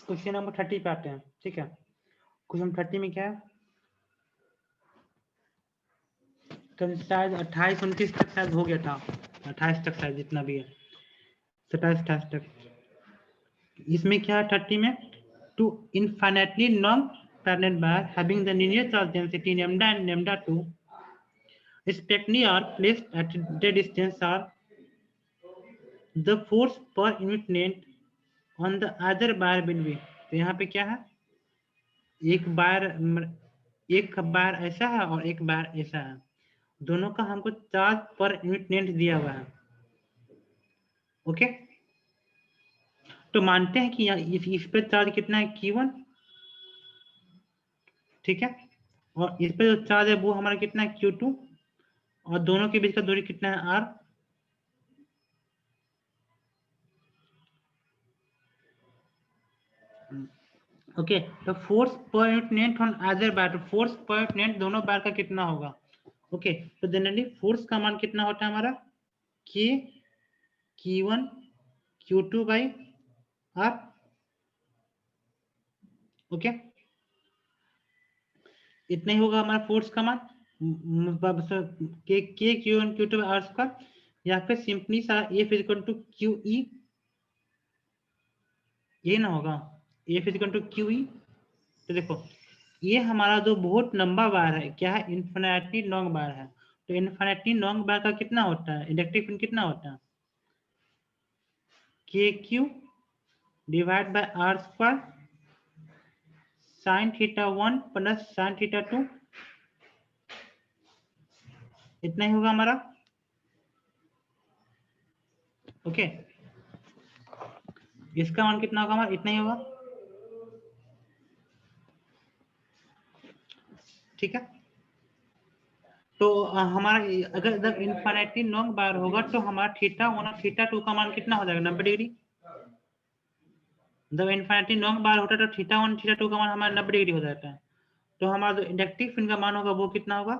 Question number 30 पे आते हैं। ठीक है, क्वेश्चन 30 में क्या है, शायद 28-29 तक शायद हो गया था, 28 तक शायद, जितना भी है 27-28 तक। इसमें क्या है 30 में, two infinitely non parallel bar having the linear charge density lambda and lambda 2 respectively are placed at the distance are the force per unit length on the other bar will be। तो यहाँ पे क्या है, एक बार ऐसा है और एक बार ऐसा है, दोनों का हमको चार्ज पर यूनिट लेंथ दिया हुआ है। ओके, तो मानते हैं कि इस पे चार्ज कितना है Q1, ठीक है, और इस पे जो चार्ज है वो हमारा कितना है Q2, और दोनों के बीच का दूरी कितना है R। ओके, तो force per unit length on other bar, force per unit length दोनों बार का कितना होगा। ओके, तो जनरली फोर्स का मान कितना होता है हमारा K Q1 Q2 by R। Okay, इतना ही होगा हमारा फोर्स का मान के Q1 Q2 by R square, या फिर सिंपली सा F इक्वल टू QE, ये ना होगा F इक्वल टू QE। तो देखो ये हमारा जो बहुत लंबा वायर है क्या है, इन्फिनिटी लॉन्ग वायर है, तो इन्फिनिटी लॉन्ग वायर का कितना होता है इंडक्टिव फील्ड कितना होता है, KQ divide by R square sin θ1 plus sin θ2, इतना ही होगा हमारा। ओके, इसका मान कितना होगा हमारा, इतना ही होगा। ठीक है, तो हमारा अगर इन्फिनिटी लॉन्ग बार होगा तो हमारा θ1 और θ2 का मान कितना हो जाएगा, 90 डिग्री। जब इन्फिनिटी लॉन्ग बार होता है तो θ1 θ2 का मान हमारा 90 डिग्री हो जाता है। तो हमारा जो इंडक्टिव फील्ड का मान होगा वो कितना होगा,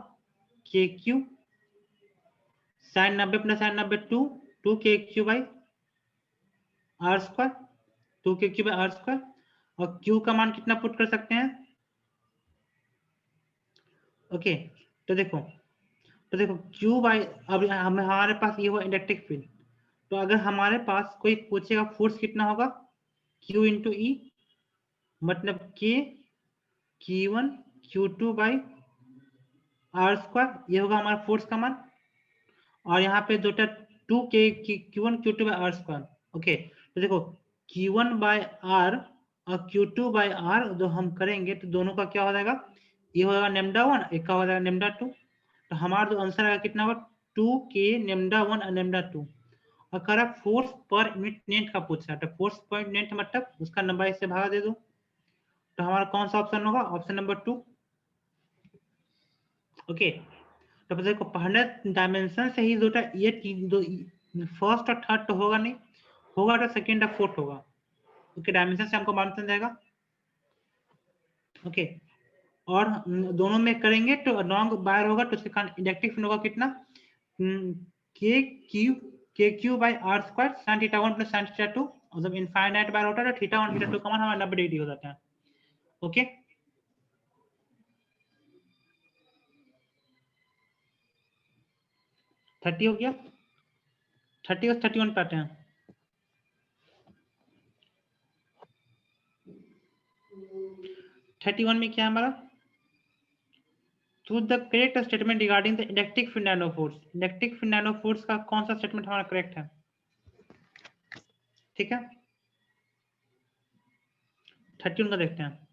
KQ sin 90 plus sin 90 2 KQ by R square, 2 KQ by R square, और Q का मान कितना पुट कर सकते हैं। ओके, तो देखो Q बाई, अब हमारे पास ये हुआ इंडक्टिव फील्ड, तो अगर हमारे पास कोई पूछेगा फोर्स कितना होगा, Q इंटू ई, मतलब K Q1 Q2 by R square, ये होगा हमारा फोर्स का मान, और यहाँ पे जो 2K Q1 Q2 by R square. Okay, तो देखो Q1 बाई R और Q2 बाई R जो हम करेंगे तो दोनों का क्या हो जाएगा, ये हो जाएगा λ1, एक का हो जाएगा λ2, तो हमारा जो आंसर आएगा कितना होगा 2K λ1 और λ2। और कह रहा फोर्स पर यूनिट लेंथ का पूछा है, तो फोर्स पर यूनिट लेंथ मतलब उसका नंबर इससे भागा दे दो, तो हमारा कौन सा ऑप्शन होगा, ऑप्शन नंबर 2। ओके, तो देखो पहले डायमेंशन से ही जोटा ये दो, फर्स्ट और थर्ड तो होगा नहीं, होगा तो सेकंड और फोर्थ होगा। ओके, डायमेंशन से हमको मालूम चल जाएगा। ओके, और दोनों में करेंगे तो लॉन्ग बायर होगा तो उसका इंडक्टिव फील्ड होगा कितना, k q by r square sine theta 1 plus sine theta 2, और जब इनफाइनाइट बार होता है तो थीटा 1 थीटा 2 का मान हमारा 90 डिग्री हो जाता है। ओके, थर्टी हो गया, 30 और 31 पे आते हैं। में क्या है हमारा, choose the correct statement regarding the electric field नानो फोर्स। इलेक्ट्रिक फील्ड नानो फोर्स का कौन सा स्टेटमेंट हमारा करेक्ट है। ठीक है, 31 का देखते हैं,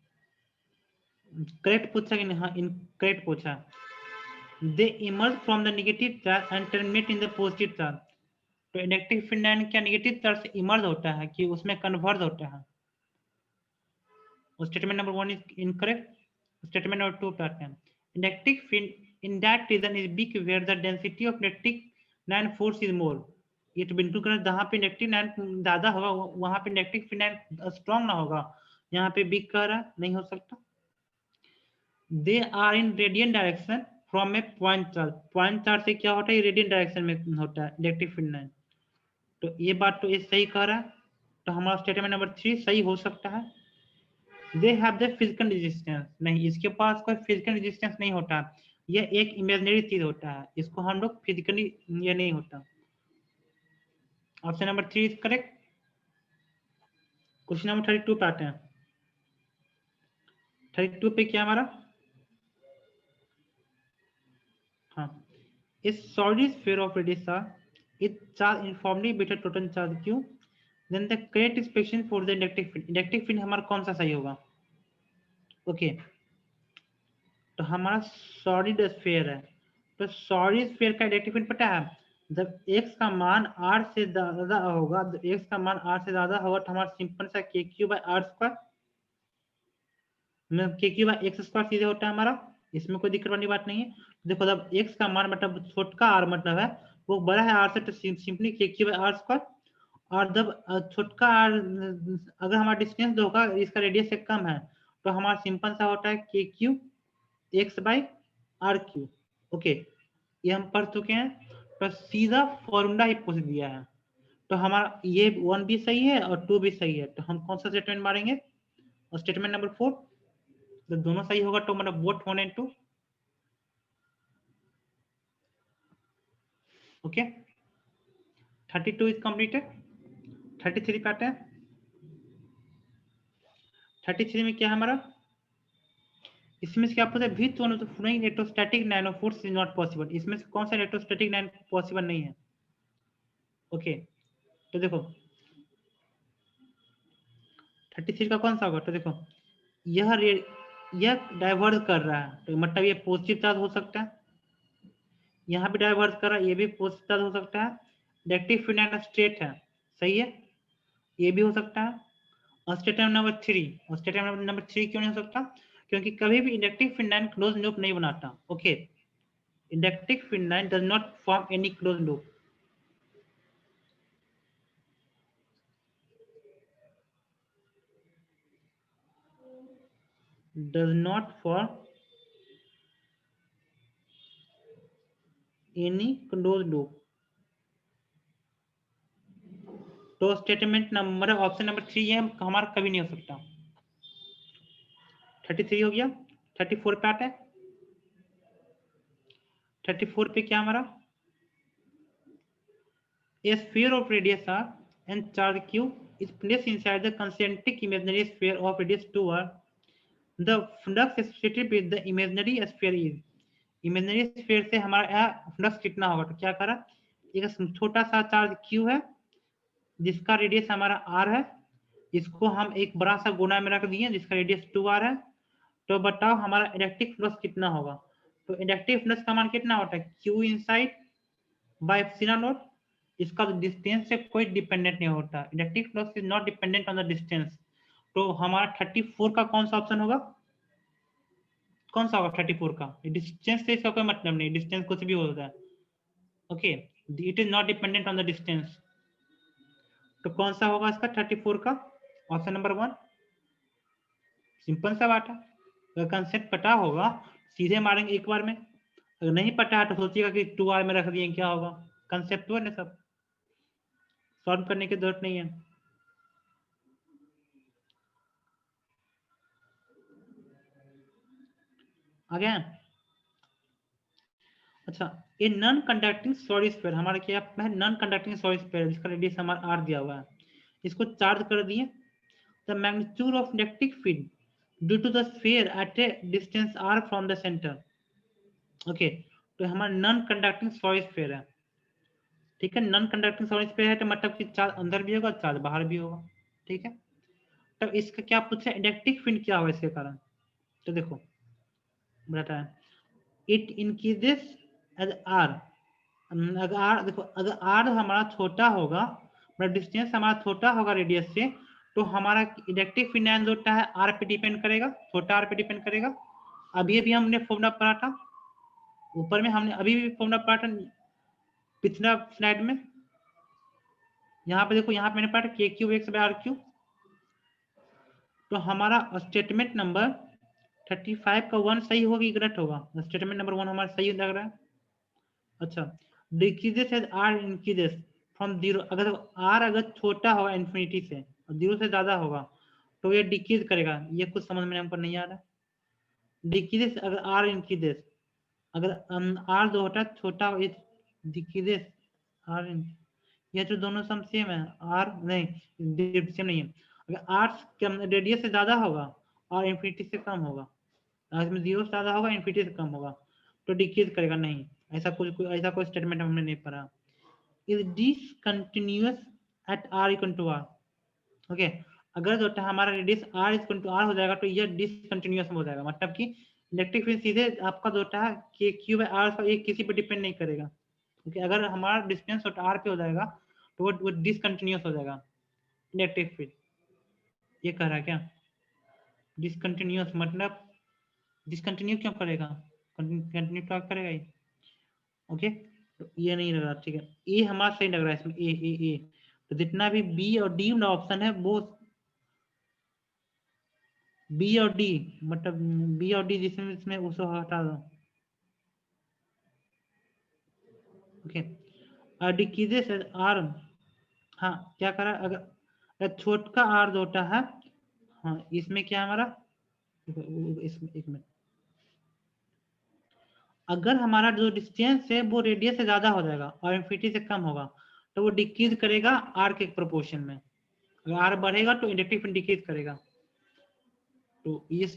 करेक्ट पूछा कि नहीं, हाँ इनकरेक्ट पूछा। They emerge from the negative charge and terminate in the positive charge. तो इलेक्ट्रिक फील्ड लाइन क्या नेगेटिव चार्ज से इमर्ज होता है कि उसमें कन्वर्ज होता है। Statement number 1 is incorrect. Statement number 2 पे आते हैं, electric field in that region is big where the density of electric line force is more. ये तो बिल्कुल करेक्ट, जहां पे इलेक्ट्रिक लाइन ज्यादा होगा वहां पे इलेक्ट्रिक फील्ड लाइन स्ट्रॉन्ग ना होगा, यहाँ पे बिग कह रहा है, नहीं हो सकता। They are in radian direction from a point charge. Point charge से क्या होता है, रेडियन डायरेक्शन में होता है इलेक्ट्रिक फील्ड लाइन, तो ये बात तो ये सही कह रहा है, तो हमारा स्टेटमेंट नंबर 3 सही हो सकता है। They have the physical resistance, नहीं इसके पास कोई फिजिकल रेजिस्टेंस नहीं होता, यह एक इमेजिनरी चीज होता है, इसको हम लोग फिजिकली ये नहीं होता। Option number 3 is correct. Question number 32 पे आते हैं। 32 पे क्या हमारा, हाँ, इस solid sphere of radius it charge uniformly bit total charge q, then the correct expression for the electric field, electric field हमारा कौन सा सही होगा? ओके तो हमारा सॉलिड स्फीयर है, तो सॉलिड स्फीयर का इलेक्ट्रिक फील्ड पता है, जब x का मान r से ज्यादा होगा, जब x का मान r से ज्यादा होगा तो हमारा सिंपल सा के क्यू बाई आर स्क्वायर, के क्यू बाई एक्स स्क्वायर सीधे होता है हमारा, इसमें कोई दिक्कत वाली बात नहीं है। देखो जब x का मान मतलब छोटका r मतलब है वो बड़ा है r से, तो सिंपली के क्यू बाई आर स्क्वायर, और जब छोटका r अगर हमारा डिस्टेंस होगा इसका रेडियस से कम है तो हमारा सिंपल सा होता है k q x by r cube. Okay ये हम पढ़ चुके हैं, तो सीधा फॉर्मूला ही पूछ दिया है, तो हमारा ये 1 भी सही है और 2 भी सही है, तो हम कौन सा स्टेटमेंट मारेंगे? और स्टेटमेंट नंबर 4, तो दोनों सही होगा तो मतलब both 1 and 2। Okay 32 is completed. 33 पे आते हैं। 33 में क्या है हमारा, इसमें से क्या पूछा, which one of the following electrostatic nano force is not possible, इसमें से कौन सा इलेक्ट्रोस्टैटिक नैनो पॉसिबल नहीं है? ओके तो देखो 33 का कौन सा होगा, तो देखो यह यह डाइवर्ज कर रहा है, तो मतलब ये पॉजिटिव चार्ज हो सकता है, यहाँ भी डाइवर्ज कर रहा है, ये भी पॉजिटिव चार्ज हो सकता है, इलेक्ट्रिक फील्ड एंड स्टेट है, सही है, ये भी हो सकता है। और स्टेटमेंट नंबर 3, और स्टेटमेंट नंबर 3 क्यों नहीं हो सकता? क्योंकि कभी भी electric field line close loop नहीं बनाता। Okay electric field line does not form any close loop. does not form any closed loop। तो स्टेटमेंट नंबर ऑप्शन नंबर 3 ये हमारा कभी नहीं हो सकता। 33 हो गया। 34 पे आते हैं। 34 पे क्या हमारा, a sphere of radius r and charge q is placed inside the concentric imaginary sphere of radius 2r, the flux associated with the imaginary sphere is, imaginary sphere से हमारा फ्लक्स कितना होगा, तो क्या करा, एक छोटा सा चार्ज q है जिसका रेडियस हमारा r है, इसको हम एक बड़ा सा गुना में रख दिए जिसका रेडियस 2r है, तो बताओ हमारा इलेक्ट्रिक फ्लक्स कितना होगा? तो इलेक्ट्रिक फ्लक्स का मान कितना होता है, q inside bye epsilon not, इसका डिस्टेंस से कोई डिपेंडेंट नहीं होता, electric flux is not dependent on the distance. तो हमारा 34 का कौन सा ऑप्शन होगा, कौन सा होगा 34 का? डिस्टेंस से इसका कोई मतलब नहीं, डिस्टेंस कुछ भी होता है। Okay it is not dependent on the distance, तो कौन सा होगा इसका 34 का? Option number 1। सिंपल सा बात है, अगर कंसेप्ट पता होगा सीधे मारेंगे एक बार में, अगर नहीं पता है तो सोचिएगा कि 2r में रख दिए क्या होगा, कंसेप्ट तो है ना, सब सॉल्व करने की जरूरत नहीं है। आ गया? अच्छा ये नॉन कंडक्टिंग सॉलिड स्फीयर हमारा क्या है, नॉन कंडक्टिंग सॉलिड स्फीयर जिसका रेडियस हमारा r दिया हुआ है, इसको चार्ज कर दिए, the magnitude of electric field due to the sphere at a distance r from the centre. Okay तो हमारा नॉन कंडक्टिंग सॉलिड स्फीयर है, ठीक है, नॉन कंडक्टिंग सॉलिड स्फीयर है तो मतलब कि चार्ज अंदर भी होगा चार्ज बाहर भी होगा, ठीक है। तब इसका क्या पूछा, इलेक्ट्रिक फील्ड क्या होगा इसके कारण, तो देखो बताता है, इट इंक्रीजेस एज आर, अगर आर देखो अगर आर हमारा छोटा होगा, मतलब डिस्टेंस हमारा छोटा होगा रेडियस से, तो हमारा इलेक्ट्रिक फील्ड लाइन होता है आर पे डिपेंड करेगा, छोटा आर पे डिपेंड करेगा। अभी अभी हमने फॉर्मूला पढ़ा था, ऊपर में हमने अभी भी फॉर्मूला पढ़ा था पिछला स्लाइड में, यहाँ पे देखो यहाँ पे मैंने पढ़ा k q x by r cube, तो हमारा स्टेटमेंट नंबर 35 का 1 सही होगा कि गलत होगा? स्टेटमेंट नंबर 1 हमारा सही लग रहा है। अच्छा decreases as r increases from zero, अगर आर अगर छोटा होगा इन्फिनिटी से और जीरो से ज्यादा होगा तो ये डिक्रीज करेगा। ये कुछ समझ में हमको नहीं आ रहा। डिक्रीज अगर आर इंक्रीजेस, अगर आर जो होता है छोटा, डिक्रीजेस आर, ये तो दोनों सम सेम है। आर नहीं, सेम नहीं है। अगर आर कम रेडियस से ज्यादा होगा और इंफिनिटी से कम होगा, इसमें 0 से ज्यादा होगा, इंफिनिटी से कम होगा, तो डिक्रीज करेगा नहीं। ऐसा कोई स्टेटमेंट हमने नहीं पढ़ा। Is discontinuous at r equal to r. Okay, अगर जो हमारा radius r equal to r हो जाएगा तो ये डिसकंटिन्यूअस हो जाएगा, मतलब कि इलेक्ट्रिक फील्ड सीधे आपका जो है कि क्यू बाई आर पर एक किसी पे डिपेंड नहीं करेगा। ओके, अगर हमारा डिस्टेंस आर पे हो जाएगा तो वो डिसकंटिन्यूअस हो जाएगा इलेक्ट्रिक फील्ड। ये कह रहा है क्या? डिसकंटिन्यूअस मतलब डिसकंटिन्यू क्यों करेगा? कंटिन्यू तो करेगा ही। ओके, तो ये नहीं लग रहा, ठीक है। ए हमारा सही लग रहा है इसमें, ए। तो जितना भी बी और डी वाला ऑप्शन है वो, बी और डी, मतलब बी और डी जिसमें इसमें उसको हटा दो। ओके, डिक्रीजेस आर, हाँ क्या करा, अगर छोटका आर जोटा है, हाँ इसमें क्या हमारा, इसमें एक मिनट, अगर हमारा जो डिस्टेंस है वो रेडियस से ज्यादा हो जाएगा और इंफिनिटी से कम होगा तो वो डिक्रीज करेगा आर के प्रोपोर्शन में। अगर आर बढ़ेगा तो इंडक्टिव फील्ड डिक्रीज करेगा। तो ये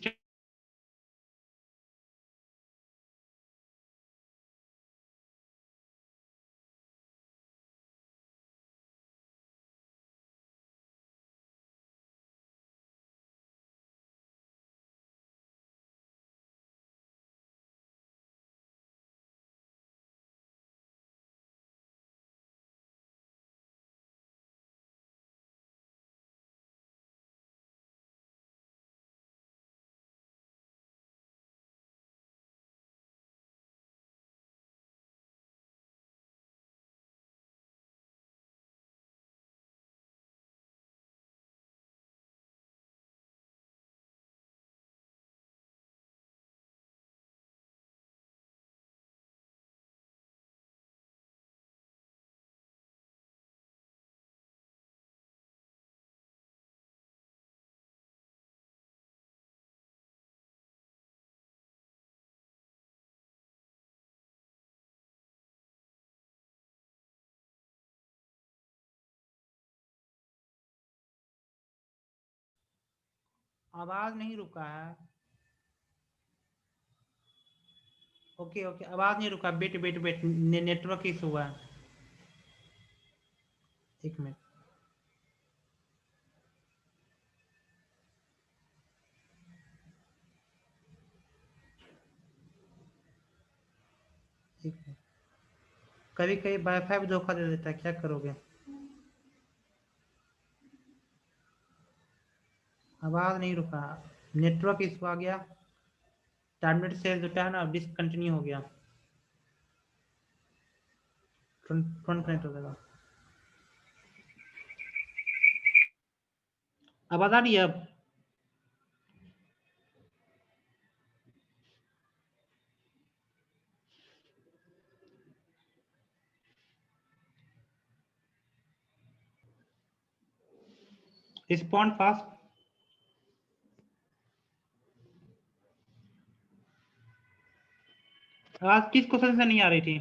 आवाज नहीं रुका है। ओके ओके, आवाज नहीं रुका, wait wait wait, network issue हुआ है। एक मिनट, एक मिनट, कभी कभी वाईफाई भी धोखा दे देता है, क्या करोगे? आवाज नहीं रुका, नेटवर्क इशू आ गया, टैबलेट से जो है ना डिसकंटिन्यू हो गया, फ्रंट कनेक्ट हो जाएगा। आवाज आ रही है अब? Respond fast. आवाज किस क्वेश्चन से नहीं आ रही थी?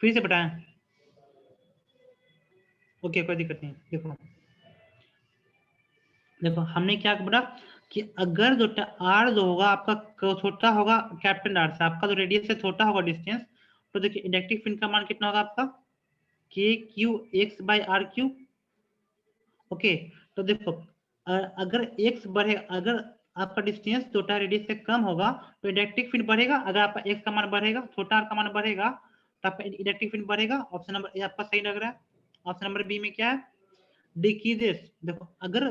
फिर से बताएं। ओके, कोई दिक्कत नहीं। देखो देखो, हमने क्या बोला कि अगर जो आर जो होगा आपका छोटा होगा कैपिटल आर से, आपका जो रेडियस से छोटा होगा डिस्टेंस, तो देखिए इंडक्टिव फील्ड का मान कितना होगा आपका, k q x by r cube. Okay, तो देखो अगर एक्स बढ़े, अगर आपका डिस्टेंस छोटा रेडियस से कम होगा तो इलेक्ट्रिक फील्ड बढ़ेगा। अगर आपका एक्स का मान बढ़ेगा, छोटा आर का मान बढ़ेगा, तो आपका इलेक्ट्रिक फील्ड बढ़ेगा। ऑप्शन नंबर ए आपका सही लग रहा है। ऑप्शन नंबर बी में क्या है, डिक्रीजेस। देखो अगर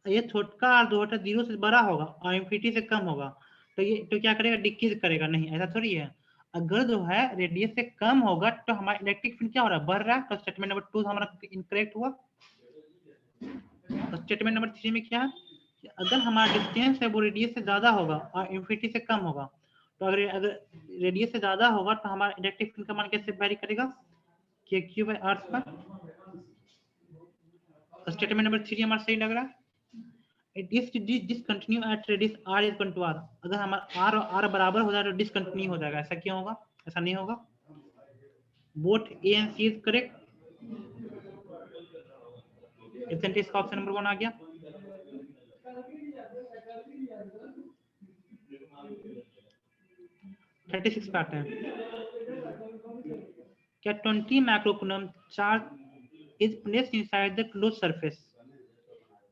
ये छोटका आर जो होता है 0 से बड़ा होगा और इंफिनिटी से कम होगा तो ये तो क्या करेगा, डिक्रीज करेगा नहीं, ऐसा थोड़ी है। अगर जो है रेडियस से कम होगा तो हमारा इलेक्ट्रिक फील्ड क्या हो रहा है, बढ़ रहा है। तो स्टेटमेंट नंबर 2 हमारा इनकरेक्ट हुआ। तो स्टेटमेंट नंबर 3 में क्या है कि अगर हमारा डिस्टेंस है वो रेडियस से ज्यादा होगा और इंफिनिटी से कम होगा, तो अगर अगर रेडियस से ज्यादा होगा तो हमारा इलेक्ट्रिक फील्ड का मान कैसे वेरी करेगा, के क्यू बाई आर पर। स्टेटमेंट नंबर 3 हमारा सही लग रहा है। Discontinue at radius r is equal to r। अगर हमारा r और r बराबर हो जाए तो डिसकंटिन्यू हो जाएगा। ऐसा क्यों होगा? ऐसा नहीं होगा। Both a and c is correct. इसका ऑप्शन नंबर 1 आ गया। थर्टी सिक्स पे आते हैं। क्या 20 microcoulomb charge is placed inside the close surface,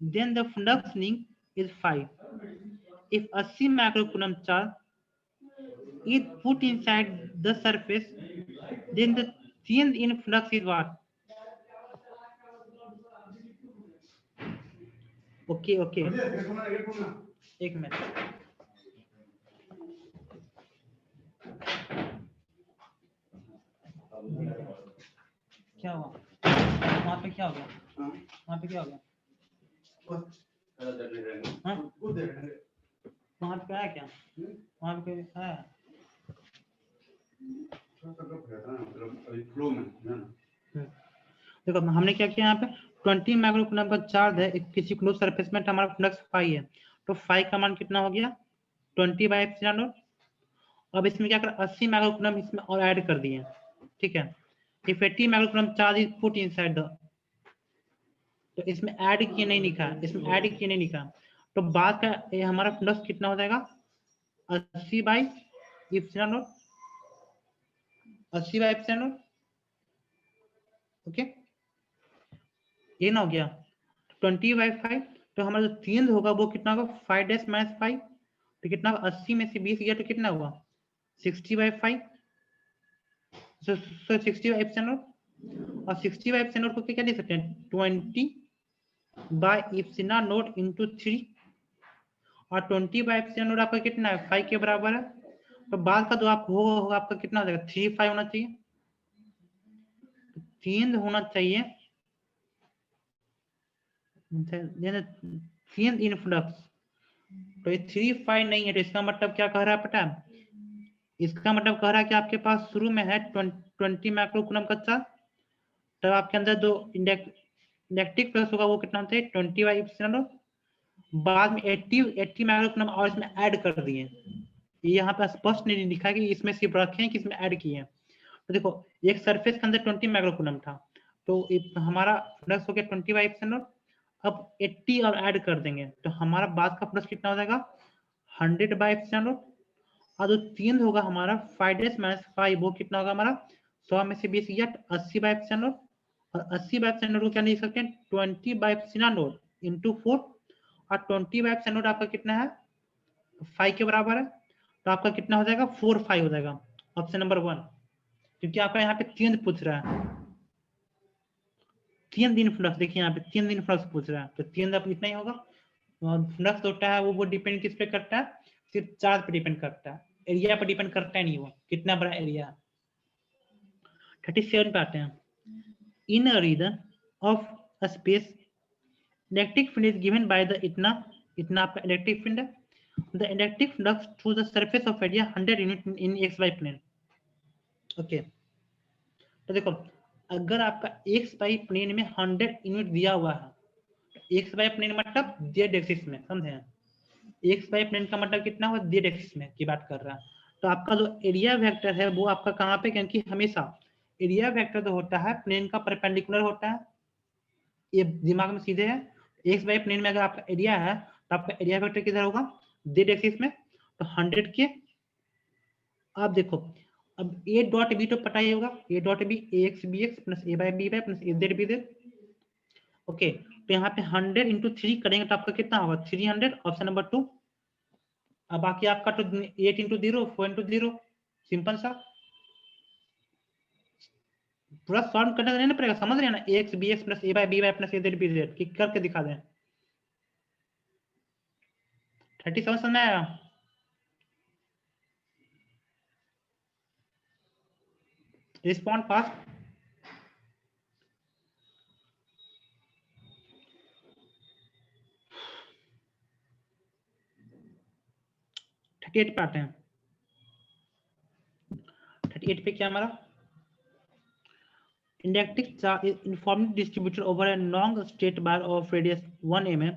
then the flux link is 5. If 80 microcoulomb charge is put inside the surface, then the change in flux is what? Okay, okay. एक minute. क्या हुआ वहाँ पे? क्या हो गया वहाँ पे? क्या हो गया? हाँ? वहाँ पे है क्या? वहाँ पे है? देखो हमने क्या किया यहाँ पे 20 माइक्रोकूलम का चार्ज है किसी क्लोज सरफेस में, हमारा फ्लक्स 5 है, तो 5 का मान कितना हो गया 20 बाय एप्सिलॉन नॉट। अब इसमें क्या कर 80 माइक्रोकूलम इसमें और ऐड कर दिए, ठीक है। If 80 microcoulomb charge is put inside the, तो इसमें ऐड किए नहीं लिखा, इसमें ऐड किए नहीं लिखा, तो बाद का ये हमारा फ्लक्स कितना हो जाएगा 80 bye epsilon not, 80 bye epsilon not. Okay, ये ना हो गया 20 बाय 5, तो हमारा जो चेंज होगा वो कितना होगा 5 डैश माइनस 5, तो कितना 80 में से 20 गया तो कितना हुआ 60 by 5। So 60 by epsilon naught, और 60 बाय एप्सिलॉन नॉट को क्या लिख सकते हैं 20 बाय एप्सिलॉन नॉट इनटू 3, और 20 बाय एप्सिलॉन नॉट आपका कितना है 5 के बराबर है, तो बाद का जो आपको होगा आपका कितना हो जाएगा 3 5 होना चाहिए, चेंज होना चाहिए चेंज इन फ्लक्स। तो ये 3 5 नहीं है, तो इसका मतलब क्या कह रहा है पता है? इसका मतलब कह रहा है कि आपके पास शुरू में है 20 माइक्रोकूलम का चार्ज, तब आपके अंदर जो इलेक्ट्रिक फ्लक्स होगा वो कितना होता है 20 बाई एप्सिलॉन नॉट, बाद में 80 माइक्रोकूलम और इसमें ऐड कर दिए। ये यहाँ पे स्पष्ट नहीं लिखा है कि इसमें सिर्फ रखे हैं कि इसमें ऐड किए हैं। तो देखो एक सरफेस के अंदर 20 माइक्रोकूलम था, तो हमारा फ्लक्स हो गया 20 बाई एप्सिलॉन नॉट, अब 80 और ऐड कर देंगे तो हमारा बाद का फ्लक्स कितना हो जाएगा 100 बाई एप्सिलॉन नॉट, और जो चेंज होगा हमारा 5 डैश माइनस 5 वो कितना होगा हमारा 100 में से 20 गया 80 बाई एप्सिलॉन नॉट, और 80 बाई एप्सिलॉन नॉट को क्या लिख सकते हैं 20 बाई एप्सिलॉन नॉट इनटू 4, और 20 बाई एप्सिलॉन नॉट आपका कितना है 5 के बराबर है, तो आपका कितना हो जाएगा 4 5 हो जाएगा ऑप्शन नंबर 1, क्योंकि आपका यहाँ पे चेंज पूछ रहा है 3 दिन फ्लक्स। देखिए यहाँ पे 3 दिन फ्लक्स पूछ रहा है, तो 3 दिन इतना ही होगा। फ्लक्स होता है वो डिपेंड किस पे करता है, सिर्फ चार्ज पे डिपेंड करता है, एरिया पर डिपेंड करता है नहीं, वो कितना बड़ा एरिया है। 37 पे आते हैं। In a region of a space electric field is given by the इतना इतना आपका इलेक्ट्रिक फील्ड है, the electric flux through the surface of area 100 unit in X Y plane. Okay, तो देखो अगर आपका एक्स वाई प्लेन में 100 unit दिया हुआ है, एक्स वाई प्लेन मतलब जेड एक्सिस में, समझे? एक्स वाई प्लेन का मतलब कितना हुआ जेड एक्सिस में की बात कर रहा है, तो आपका जो एरिया वेक्टर है वो आपका कहाँ पे, क्योंकि हमेशा एरिया वेक्टर जो होता है प्लेन का परपेंडिकुलर होता है, ये दिमाग में सीधे है। एक्स वाई प्लेन में अगर आपका एरिया है तो आपका एरिया वेक्टर किधर होगा जेड एक्सिस में, तो 100 के आप देखो अब ए डॉट बी तो पता ही होगा, a dot b a x b x plus a y b y plus a z b z. Okay, तो यहाँ पे 100 इंटू 3 करेंगे तो आपका कितना होगा 300, ऑप्शन नंबर 2। अब बाकी आपका तो 8 इंटू 0 4 इंटू 0, सिंपल सा पूरा सॉल्व करने का नहीं पड़ेगा, समझ रहे हैं ना, x b x plus a y b y plus a z b z करके दिखा दें। 37 समझ में आया? Respond fast. थर्टी एट पे आते हैं। 38 पे क्या हमारा Inductive charge is uniformly distributed over a long straight bar of radius 1 mm.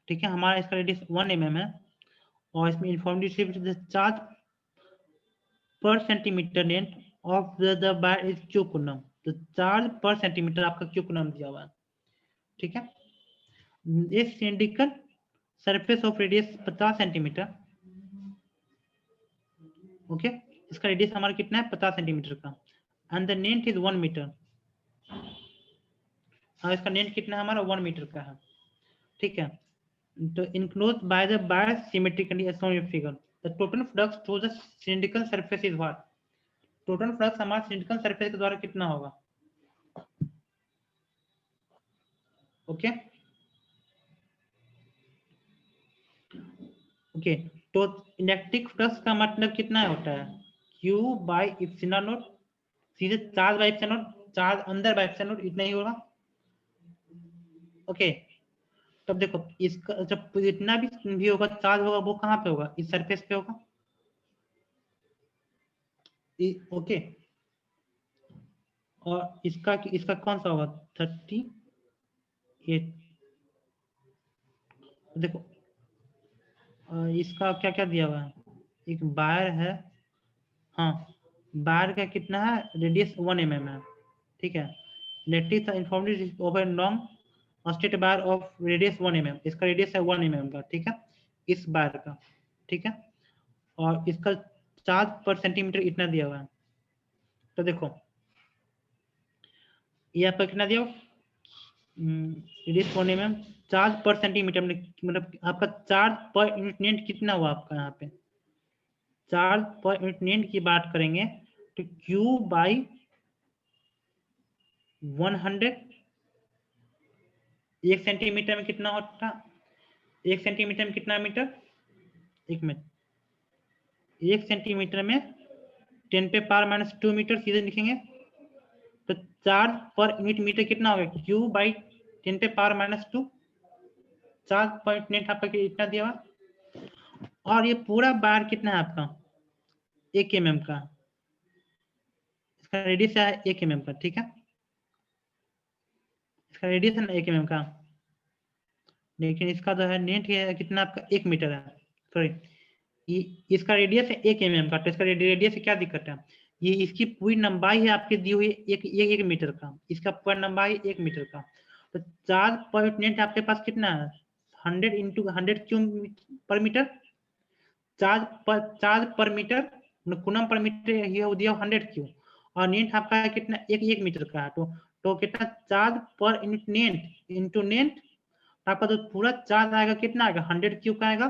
ठीक है, हमारा इसका रेडियस 1 mm है और इसमें uniformly distributed charge per centimetre length of the bar is q coulomb. तो चार्ज पर सेंटीमीटर आपका क्यू कूलम दिया हुआ है। ठीक है, इस cylindrical surface of radius 50 centimetre. Okay, इसका रेडियस हमारा कितना है 50 सेंटीमीटर का, and the length is 1 metre. हाँ, इसका लेंथ कितना है हमारा 1 मीटर का है। ठीक है, तो enclosed by the bar symmetrically as shown in figure. The total flux through the cylindrical surface is what? Total flux हमारा cylindrical surface के द्वारा कितना होगा? ओके ओके, तो इलेक्ट्रिक फ्लक्स का मतलब कितना होता है? Q by epsilon नॉट, सीधे charge by epsilon not, charge अंदर बाय एप्सिलॉन नॉट, इतना ही होगा। ओके, तब देखो इसका जब इतना भी होगा चार्ज होगा वो कहाँ पे होगा? इस सरफेस पे होगा। ओके, और इसका कौन सा होगा? 38। देखो इसका क्या क्या दिया हुआ है? एक बार है, हाँ बार का कितना है? रेडियस 1 mm है। ठीक है, electric informed over long straight bar of radius 1 mm, इसका रेडियस है 1 mm का। ठीक है, इस बार का। ठीक है, और इसका चार्ज पर सेंटीमीटर इतना दिया हुआ है। तो देखो ये आपका कितना दिया हुआ? Radius 1 mm, charge per centimetre मतलब आपका चार्ज पर यूनिट लेंथ कितना हुआ आपका? यहाँ पे चार्ज पर यूनिट लेंथ की बात करेंगे तो Q बाई 100, 1 सेंटीमीटर में कितना होता? 1 सेंटीमीटर में कितना मीटर? 1 मिनट, 1 सेंटीमीटर में 10⁻⁻² मीटर सीधे लिखेंगे। तो चार्ज पर यूनिट मीटर कितना होगा? Q by 10⁻⁻²। Charge per unit आपका इतना दिया हुआ, और ये पूरा बार कितना है आपका? 1 mm का, इसका रेडियस है 1 mm का। ठीक है, इसका रेडियस है ना 1 mm का, लेकिन इसका जो है लेंथ है कितना आपका? 1 मीटर है। सॉरी, इसका रेडियस है 1 mm का, तो इसका रेडियस से क्या दिक्कत है? ये इसकी पूरी लंबाई है आपकी दी हुई एक मीटर का, इसका पूरा लंबाई 1 मीटर का। तो चार्ज पर यूनिट आपके पास कितना है? 100 इंटू 100 क्यूब पर मीटर। चार्ज पर मीटर कूलम पर मीटर, ये दिया 100 क्यू, और लेंथ आपका है कितना? 1 मीटर का है। तो कितना charge per unit length into length, आपका जो पूरा चार्ज आएगा कितना आएगा? 100 क्यू का आएगा।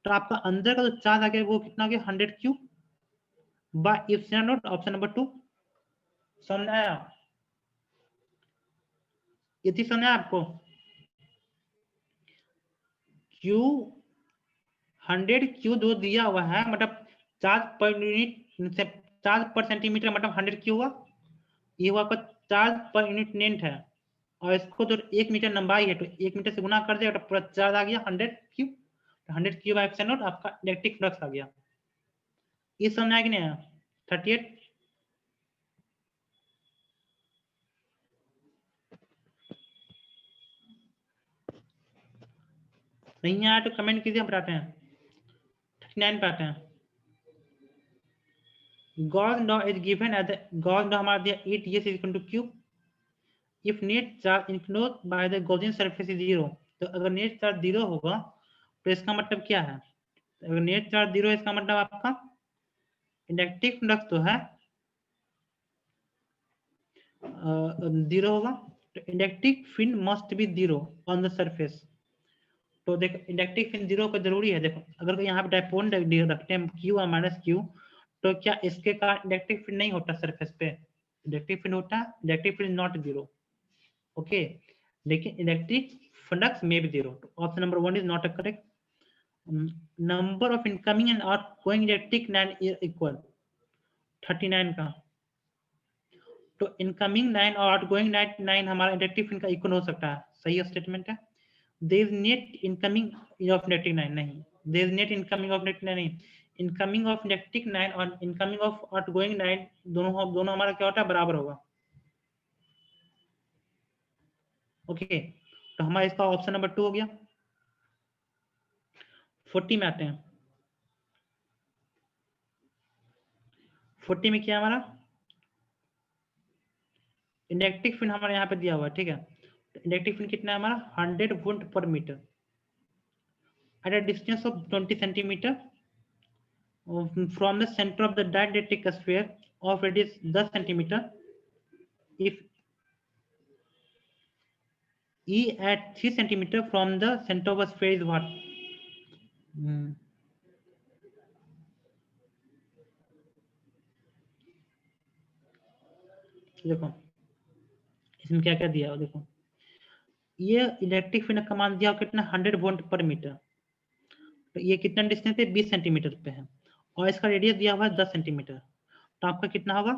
तो आपका अंदर का जो चार्ज आ गया वो कितना आ गया? 100 Q by epsilon not. Option number 2 समझ आया? इतनी समझ आया आपको? क्यू 100 क्यू जो दिया हुआ है मतलब charge per unit, charge per centimetre मतलब 100 क्यू हुआ। ये हुआ आपका चार्ज पर यूनिट लेंथ है, और इसको जो 1 मीटर लंबाई है तो 1 मीटर से गुना कर दिया तो पूरा चार्ज आ गया 100 Q. 100 Q by epsilon not आपका इलेक्ट्रिक फ्लक्स आ गया। ये समझ आया कि नहीं आया? 38। नहीं आया तो कमेंट कीजिए, हम बताते हैं। 39 पे आते हैं। Gauss law is given as the Gauss law हमारा दिया 8s is equal to q if net charge enclosed by the Gaussian surface is 0। तो अगर नेट चार्ज 0 होगा तो इसका मतलब क्या है? अगर नेट चार्ज 0 है इसका मतलब आपका इलेक्ट्रिक फ्लक्स तो है 0 होगा। तो electric field must be 0 on the surface. तो देखो इलेक्ट्रिक फील्ड 0 का जरूरी है। देखो अगर यहाँ पे डायपोल रखते हैं Q और माइनस Q, तो क्या इसके कारण इलेक्ट्रिक फील्ड नहीं होता सरफेस पे? इलेक्ट्रिक फील्ड होता है, इलेक्ट्रिक फील्ड नॉट 0। ओके, लेकिन इलेक्ट्रिक फ्लक्स में भी 0। Option number 1 is not a correct. Number of incoming and outgoing electric line equal 39 का। तो इनकमिंग लाइन और आउटगोइंग लाइन हमारा इलेक्ट्रिक फील्ड का इक्वल हो सकता है। सही स्टेटमेंट है। There is net incoming of electric line नहीं, there is net incoming of electric line नहीं, इनकमिंग ऑफ इलेक्ट्रिक 9 और इनकमिंग ऑफ आउटगोइंग 9 दोनों हमारा क्या होता है, बराबर होगा। ओके, तो हमारा इसका ऑप्शन नंबर 2 हो गया। 40 में आते हैं। 40 में क्या है हमारा, इलेक्ट्रिक फील्ड हमारे यहाँ पे दिया हुआ है, ठीक है। तो इलेक्ट्रिक फील्ड कितना है हमारा, 100 volt per metre at a distance of 20 centimetre from the center of the dielectric sphere of radius 10 centimeter if E at 3 centimeter from the center of a sphere is what? देखो इसमें क्या क्या दिया है, देखो ये इलेक्ट्रिक फील्ड का मान दिया कितना, 100 वोल्ट पर मीटर। तो ये कितना डिस्टेंस पे, 20 सेंटीमीटर पे है, और इसका रेडियस दिया हुआ है 10 सेंटीमीटर। तो आपका कितना होगा,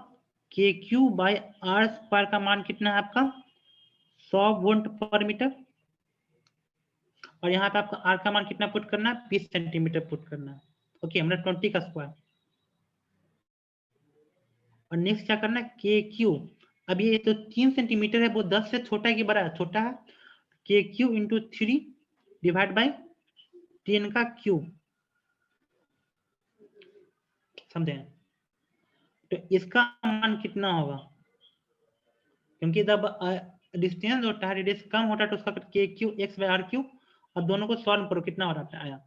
के क्यू बाई आर स्क्वायर का मान कितना है आपका, 100 वोल्ट पर मीटर, और यहाँ पे आपका आर का मान कितना पुट करना है, 20 सेंटीमीटर पुट करना है। ओके, मतलब 20 का स्क्वायर। और नेक्स्ट क्या करना है, के क्यू, अब ये तो 3 सेंटीमीटर है, वो 10 से छोटा है कि बड़ा है, छोटा है, k Q into 3 divide by 10 का क्यूब, समझे। तो इसका मान कितना होगा, क्योंकि जब डिस्टेंस होता है, रेडियस कम होता है, तो उसका k q x by r cube, और दोनों को सॉल्व करो, कितना हो रहा है, आया।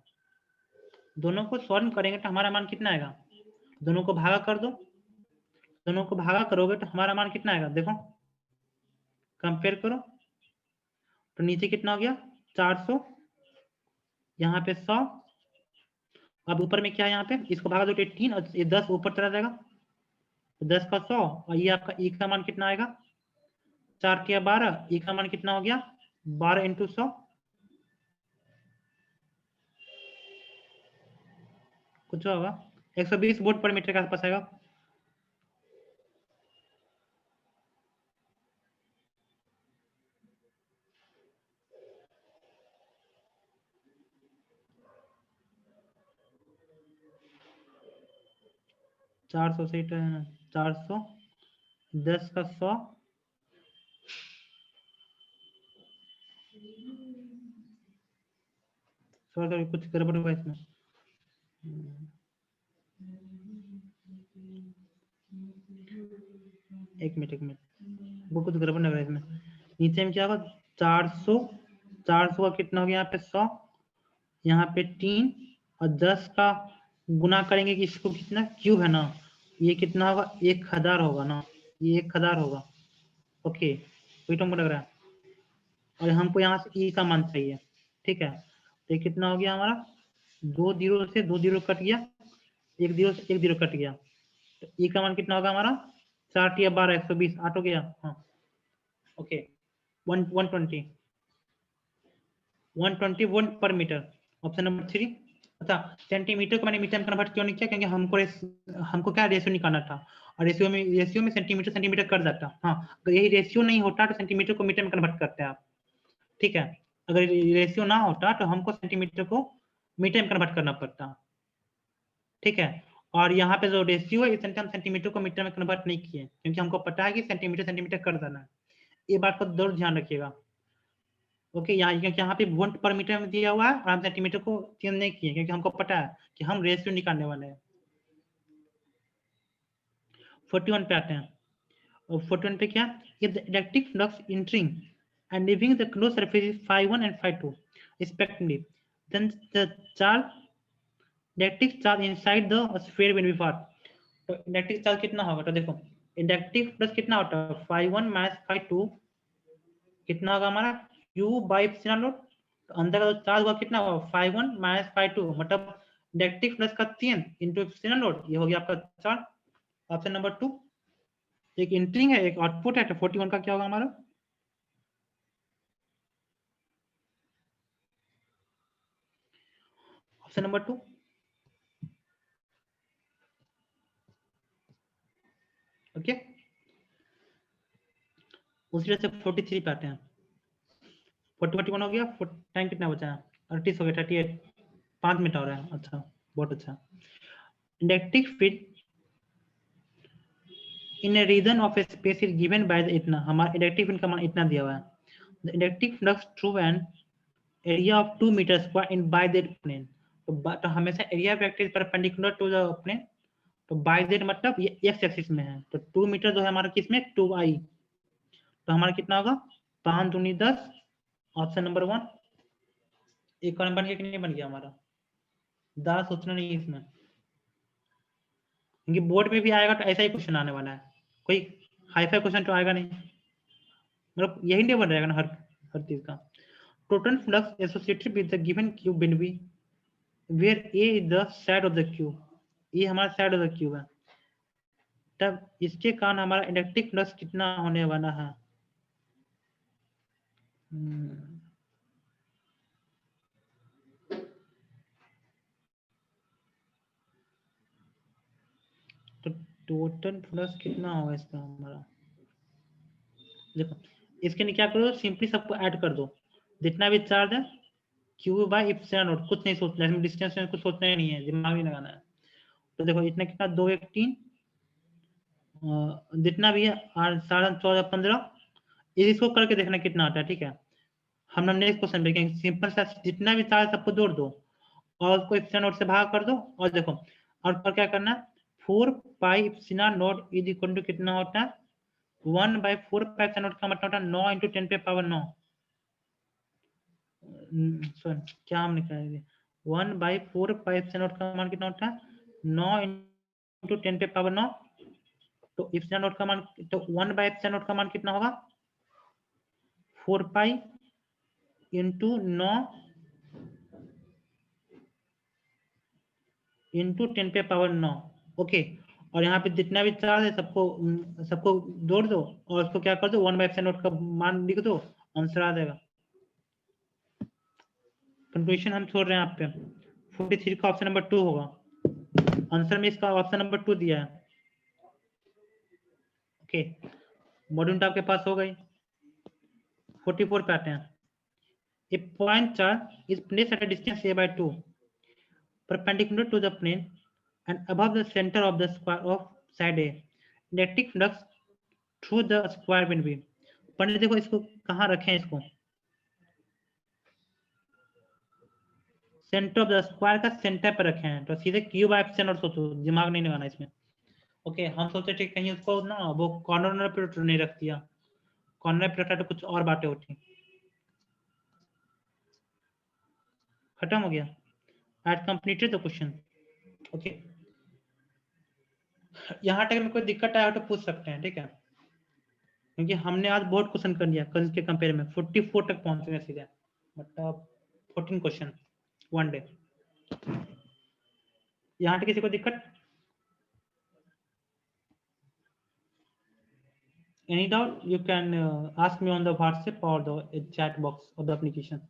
दोनों को सॉल्व करेंगे तो हमारा मान कितना आएगा, दोनों को भागा कर दो, दोनों को भागा करोगे तो हमारा मान कितना आएगा, देखो कंपेयर करो। तो नीचे कितना हो गया, 400, यहाँ पे 100, अब ऊपर में क्या है, यहाँ पे इसको भागा दो 18, और ये 10 ऊपर चला जाएगा, तो 10 का 100, और ये आपका ई का मान कितना आएगा, 4 के 12, ई का मान कितना हो गया, 12 इंटू 100, कुछ होगा 120 वोल्ट पर मीटर के आसपास आएगा। चार सौ से 400, 10 का 100, सॉरी कुछ गड़बड़ हुआ इसमें, एक मिनट, वो कुछ गड़बड़ लग रहा है इसमें। नीचे में क्या होगा, 400, 400 का कितना हो गया यहाँ पे 100, यहाँ पे 3, और 10 का गुना करेंगे कि इसको कितना क्यूब है ना, ये कितना होगा, 1000 होगा ना, ये 1000 होगा। ओके, वही तो हमको लग रहा है, और हमको यहाँ से ई का मान चाहिए, ठीक है। तो ये कितना हो गया हमारा, 2 जीरो से 2 जीरो कट गया, 1 जीरो से 1 जीरो कट गया, तो ई का मान कितना होगा हमारा, 4 या 12, 120, 8 हो गया, हाँ okay, 120 volt per metre, option number 3। अच्छा, सेंटीमीटर को मैंने मीटर में कन्वर्ट क्यों नहीं किया, क्योंकि हमको क्या रेशियो निकालना था, और रेशियो में सेंटीमीटर कट जाता। हाँ, अगर यही रेशियो नहीं होता तो सेंटीमीटर को मीटर में कन्वर्ट करते हैं आप, ठीक है। अगर रेशियो ना होता तो हमको सेंटीमीटर को मीटर में कन्वर्ट करना पड़ता, ठीक है। और यहाँ पे जो रेशियो है, इसलिए हम सेंटीमीटर को मीटर में कन्वर्ट नहीं किए, क्योंकि हमको पता है कि सेंटीमीटर कर देना है। ये बात को जरूर ध्यान रखिएगा। ओके, यहाँ क्योंकि यहाँ पे वोल्ट पर मीटर में दिया हुआ है, और हम सेंटीमीटर को चेंज नहीं किए, क्योंकि हमको पता है कि हम रेशियो निकालने वाले हैं। 41 पे आते हैं, और 41 पे क्या, electric flux entering and leaving the closed surfaces phi1 and phi2 respectively, then the charge electric charge inside the sphere will be what. तो इलेक्ट्रिक चार्ज कितना होगा, तो देखो इलेक्ट्रिक प्लस कितना होता है, phi1 माइनस phi2, कितना होगा हमारा, q बाई एप्सिलॉन नॉट। तो अंदर का जो चार्ज होगा कितना होगा, phi1 माइनस phi2, मतलब इलेक्ट्रिक प्लस का 3 इंटू एप्सिलॉन नॉट, ये हो गया आपका चार्ज। ऑप्शन नंबर 2, एक इंटरिंग है एक आउटपुट है, तो 41 का क्या होगा हमारा, ऑप्शन नंबर 2। ओके, उसी तरह से 43 पे आते हैं। 41 हो गया, टाइम कितना बचा है, 38 हो गया, 38, 5 मिनट हो रहा है, अच्छा बहुत अच्छा। Electric field in a region of a space is given by the इतना, हमारा इलेक्ट्रिक फील्ड का मान इतना दिया हुआ है। The electric flux through an area of 2 metre square in by that plane, तो हमेशा area vector perpendicular to the plane, तो बाय दैट मतलब ये एक्स एक्सिस में है, तो 2 मीटर जो है हमारा किसमें 2i, तो हमारा कितना होगा 5 दूनी 10, ऑप्शन नंबर 1। एक और बन गया कि नहीं बन गया हमारा, ज़्यादा सोचना नहीं इसमें, क्योंकि बोर्ड में भी आएगा तो ऐसा ही क्वेश्चन आने वाला है, कोई हाईफाई क्वेश्चन तो आएगा नहीं, मतलब यही टेबल रहेगा ना हर चीज का। Total flux associated with the given cube been be where a is the side of the cube, ये हमारा साइड ऑफ द क्यूब है, तब इसके कारण हमारा इलेक्ट्रिक फ्लक्स कितना होने वाला है। तो टोटल फ्लक्स कितना होगा इसका हमारा, देखो इसके लिए क्या करो, सिंपली सबको ऐड कर दो, जितना भी चार्ज है क्यू बाई इप्सिलॉन नॉट, कुछ नहीं सोचना है, डिस्टेंस में कुछ सोचना ही नहीं है, दिमाग नहीं लगाना है। तो देखो इतना कितना 2 1 3 जितना भी है 8 7 14 15, इसको करके देखना कितना आता है, ठीक है। हम लोग नेक्स्ट क्वेश्चन देखेंगे, सिंपल सा जितना भी चार्ज सबको जोड़ दो और उसको इप्सिलॉन नॉट से भाग कर दो, और देखो और पर क्या करना, 4 pi epsilon naught is equal to कितना होता है 1 बाई 4 पाई इप्सिलॉन नॉट का मतलब होता है 9 इंटू 10 पे पावर 9, सॉरी क्या हम निकालेंगे 1 बाई 4 पाई इप्सिलॉन नॉट का मान कितना होता है 9 इंटू 10 पे पावर 9, तो इप्सिलॉन नॉट का मान, तो 1 बाई इप्सिलॉन नॉट का मान कितना होगा 4 पाई इंटू 9 इंटू 10 पे पावर 9, ओके। और यहाँ पे जितना भी चार्ज है सबको जोड़ दो और उसको क्या कर दो 1 बाई इप्सिलॉन नॉट का मान लिख दो, आंसर आ जाएगा। कंक्लूजन हम छोड़ रहे हैं आप पे, 43 का ऑप्शन नंबर 2 होगा, आंसर में इसका ऑप्शन नंबर 2 दिया है, ओके। मॉड्यूल तो आपके पास हो गई। 44 पे आते हैं। A point charge is placed at a distance a by 2 perpendicular to the plane and above the center of the square of side A. Electric flux through the square will be, पंडित देखो इसको कहाँ रखें, इसको centre of the square का centre पर रखे हैं, तो सीधे क्यूब एप्सिलॉन और सोचो, दिमाग नहीं लगाना इसमें, ओके। हम सोचे ठीक कहीं उसको ना वो कॉर्नर पे नहीं रख दिया, कॉर्नर पे रखा तो कुछ और बातें होती। खत्म हो गया, I had completed the question, okay. यहाँ तक में कोई दिक्कत आया तो पूछ सकते हैं, ठीक है, क्योंकि हमने आज बहुत क्वेश्चन कर लिया कल के कंपेयर में, 44 तक पहुंच गए सीधे, मतलब 14 क्वेश्चन वन डे। यहाँ तक किसी को दिक्कत, any doubt you can ask me on the WhatsApp or the chat box of the application.